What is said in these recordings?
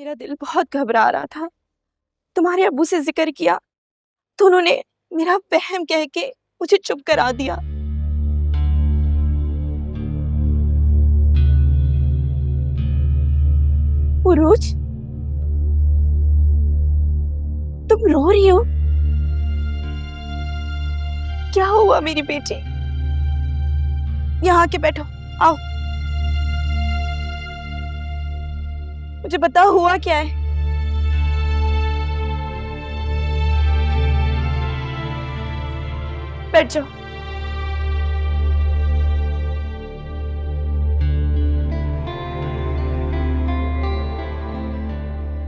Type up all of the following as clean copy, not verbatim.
मेरा दिल बहुत घबरा रहा था। तुम्हारे अब्बू से जिक्र किया तो उन्होंने मेरा वहम कह के मुझे चुप करा दिया। उरूज, तुम रो रही हो? क्या हुआ मेरी बेटी? यहाँ आके बैठो, आओ। मुझे बताओ हुआ क्या है? बैठ जाओ।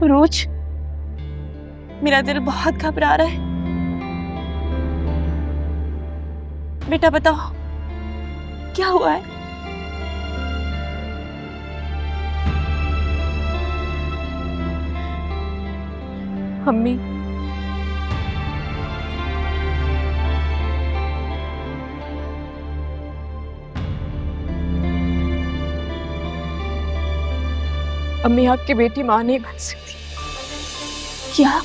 उरूज, मेरा दिल बहुत घबरा रहा है। बेटा बताओ क्या हुआ है? अम्मी, अम्मी आपकी बेटी मां नहीं बन सकती। क्या?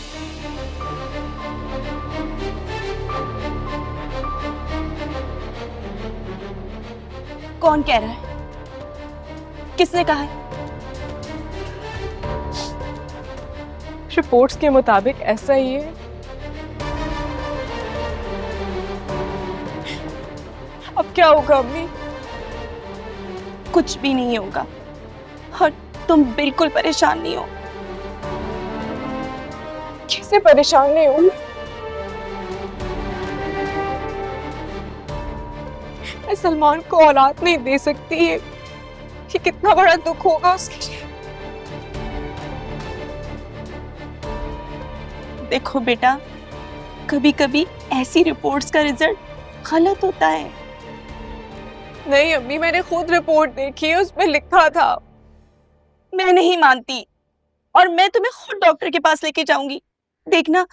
कौन कह रहा है? किसने कहा है? रिपोर्ट्स के मुताबिक ऐसा ही है। अब क्या होगा अम्मी? कुछ भी नहीं होगा और तुम बिल्कुल परेशान नहीं हो। कैसे परेशान नहीं हूँ? मैं सलमान को औलाद नहीं दे सकती है। ये कितना बड़ा दुख होगा उसके लिए। देखो बेटा, कभी कभी ऐसी रिपोर्ट्स का रिजल्ट गलत होता है। नहीं अम्मी, मैंने खुद रिपोर्ट देखी है, उसमें लिखा था। मैं नहीं मानती और मैं तुम्हें खुद डॉक्टर के पास लेके जाऊंगी। देखना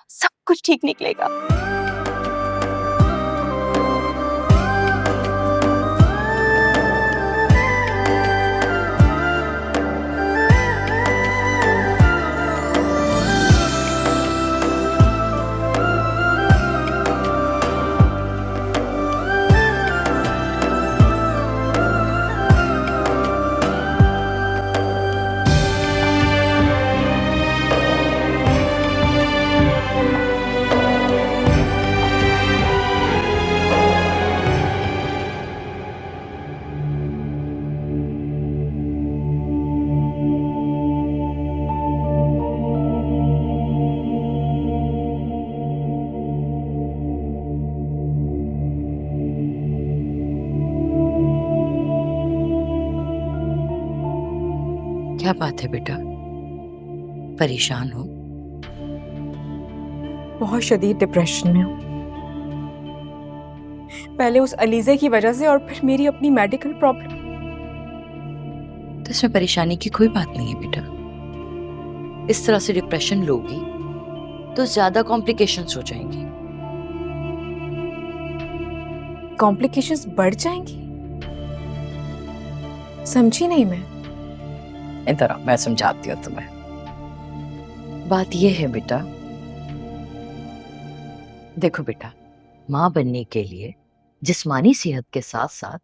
सब कुछ ठीक निकलेगा। क्या बात है बेटा, परेशान हो? बहुत शदीद डिप्रेशन में हूँ। पहले उस अलीजे की वजह से और फिर मेरी अपनी मेडिकल प्रॉब्लम। तो इसमें परेशानी की कोई बात नहीं है बेटा। इस तरह से डिप्रेशन लोगी तो ज्यादा कॉम्प्लिकेशंस हो जाएंगी। कॉम्प्लिकेशंस बढ़ जाएंगी? समझी नहीं मैं। इधर आओ, मैं समझाती हूँ तुम्हें। बात यह है बेटा, देखो बेटा, माँ बनने के लिए जिस्मानी सेहत के साथ साथ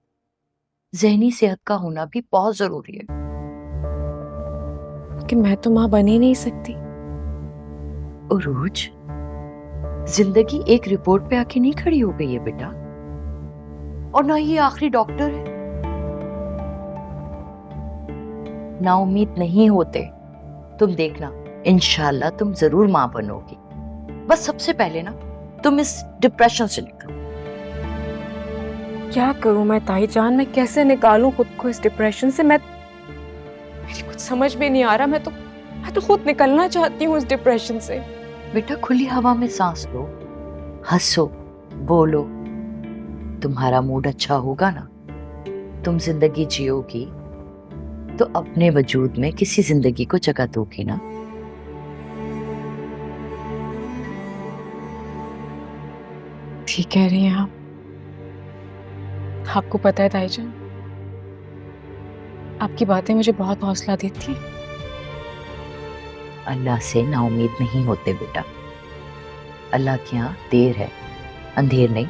ज़हनी सेहत का होना भी बहुत जरूरी है। लेकिन मैं तो माँ बन ही नहीं सकती। उरूज, जिंदगी एक रिपोर्ट पे आके नहीं खड़ी हो गई है बेटा, और ना ये आखिरी डॉक्टर है। ना उम्मीद नहीं होते। तुम देखना, इंशाल्लाह तुम जरूर माँ बनोगी। बस सबसे पहले ना तुम इस डिप्रेशन से निकलो। क्या करूं मैं ताई जान? मैं कैसे निकालूं खुद को इस डिप्रेशन से? मेरी कुछ समझ में नहीं आ रहा। मैं तो खुद निकलना चाहती हूँ इस डिप्रेशन से। बेटा, खुली हवा में सांस लो, हंसो, बोलो। तुम्हारा मूड अच्छा होगा ना, तुम जिंदगी जियोगी तो अपने वजूद में किसी जिंदगी को जगह दोगी ना। ठीक कह रही हैं आप। आपको पता है ताई जान, आपकी बातें मुझे बहुत हौसला देती हैं। अल्लाह से नाउम्मीद नहीं होते बेटा। अल्लाह के यहाँ देर है, अंधेर नहीं।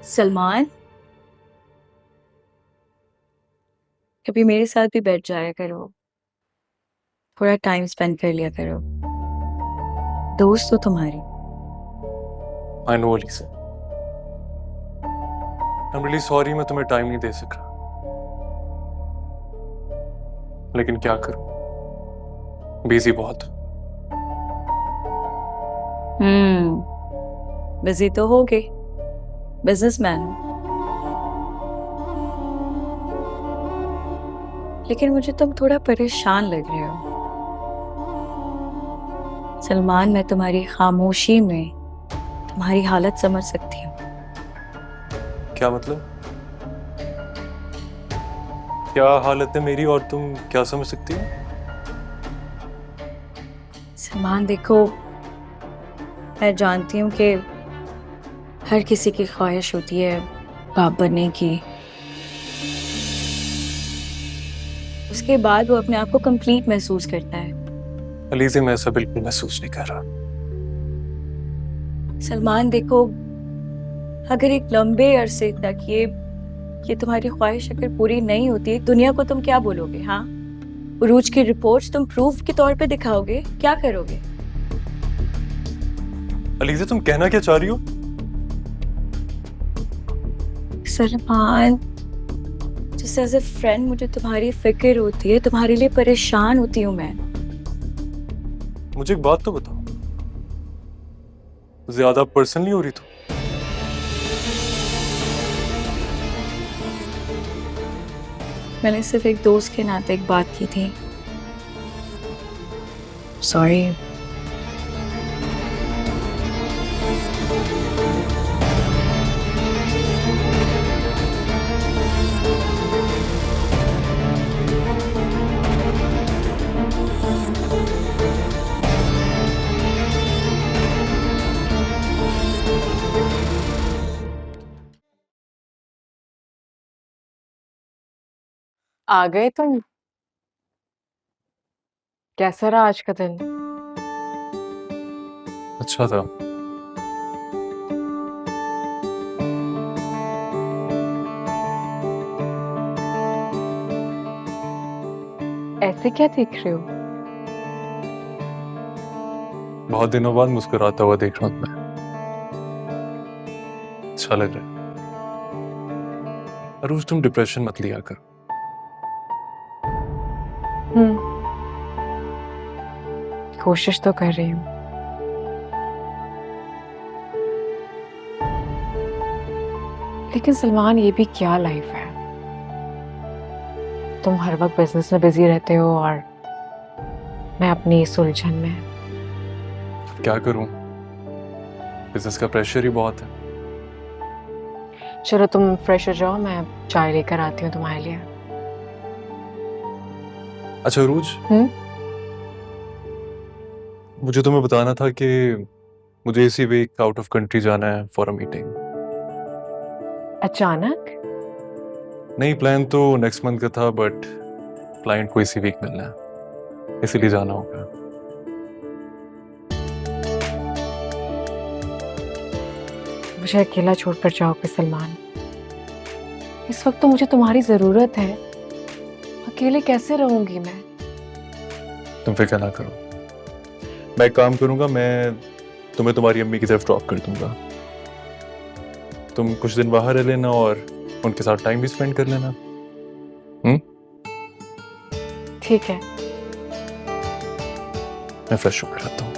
सलमान, कभी मेरे साथ भी बैठ जाया करो, थोड़ा टाइम स्पेंड कर लिया करो। दोस्त हो तुम्हारी। I know Alisa, I am really sorry, मैं तुम्हें टाइम नहीं दे सक रहा, लेकिन क्या करूं, बिजी बहुत। बिजी तो हो गए, बिजनेसमैन हो। लेकिन मुझे तुम थोड़ा परेशान लग रहे हो। सलमान, मैं तुम्हारी खामोशी में तुम्हारी हालत समझ सकती हूँ। क्या मतलब? क्या हालत है मेरी और तुम क्या समझ सकती हो? सलमान देखो, मैं जानती हूँ कि हर किसी की ख्वाहिश होती है बाप बनने की, उसके बाद वो अपने आप को कंप्लीट महसूस करता है। अलीज़ा, मैं ऐसा बिल्कुल महसूस नहीं कर रहा। सलमान देखो, अगर एक लंबे अरसे तक ये तुम्हारी ख्वाहिश अगर पूरी नहीं होती, दुनिया को तुम क्या बोलोगे? हाँ, उरूज की रिपोर्ट्स तुम प्रूफ के तौर पे दिखाओगे? क्या करोगे? अलीज़ा, तुम कहना क्या चाह रही हो? सलमान, जैसे एज ए फ्रेंड मुझे तुम्हारी फिक्र होती है, तुम्हारे लिए परेशान होती हूँ मैं। मुझे एक बात तो बताओ, ज्यादा पर्सनल नहीं हो रही तो? मैंने सिर्फ एक दोस्त के नाते एक बात की थी। सॉरी। आ गए तुम? कैसा रहा आज का दिन? अच्छा था। ऐसे क्या देख रहे हो? बहुत दिनों बाद मुस्कुराता हुआ देख रहा हूं मैं। अच्छा लग रहा है। अरूज, तुम डिप्रेशन मत लिया कर। कोशिश तो कर रही हूँ। लेकिन सलमान, ये भी क्या लाइफ है? तुम हर वक्त बिजनेस में बिजी रहते हो और मैं अपनी इस उलझन में। क्या करूं, बिजनेस का प्रेशर ही बहुत है। चलो तुम फ्रेश हो जाओ, मैं चाय लेकर आती हूँ तुम्हारे लिए। अच्छा अरूज, मुझे तुम्हें बताना था कि मुझे इसी वीक आउट ऑफ कंट्री जाना है फॉर अ मीटिंग। अचानक? नहीं, प्लान तो नेक्स्ट मंथ का था, बट क्लाइंट को इसी वीक मिलना है, इसीलिए जाना होगा। मुझे अकेला छोड़कर जाओगे सलमान? इस वक्त तो मुझे तुम्हारी जरूरत है। अकेले कैसे रहूंगी मैं? तुम फिक्र ना करो, मैं एक काम करूंगा, मैं तुम्हें तुम्हारी अम्मी की तरफ ड्रॉप कर दूंगा। तुम कुछ दिन बाहर रह लेना और उनके साथ टाइम भी स्पेंड कर लेना। ठीक है। मैं फ्रेश होकर आता हूँ।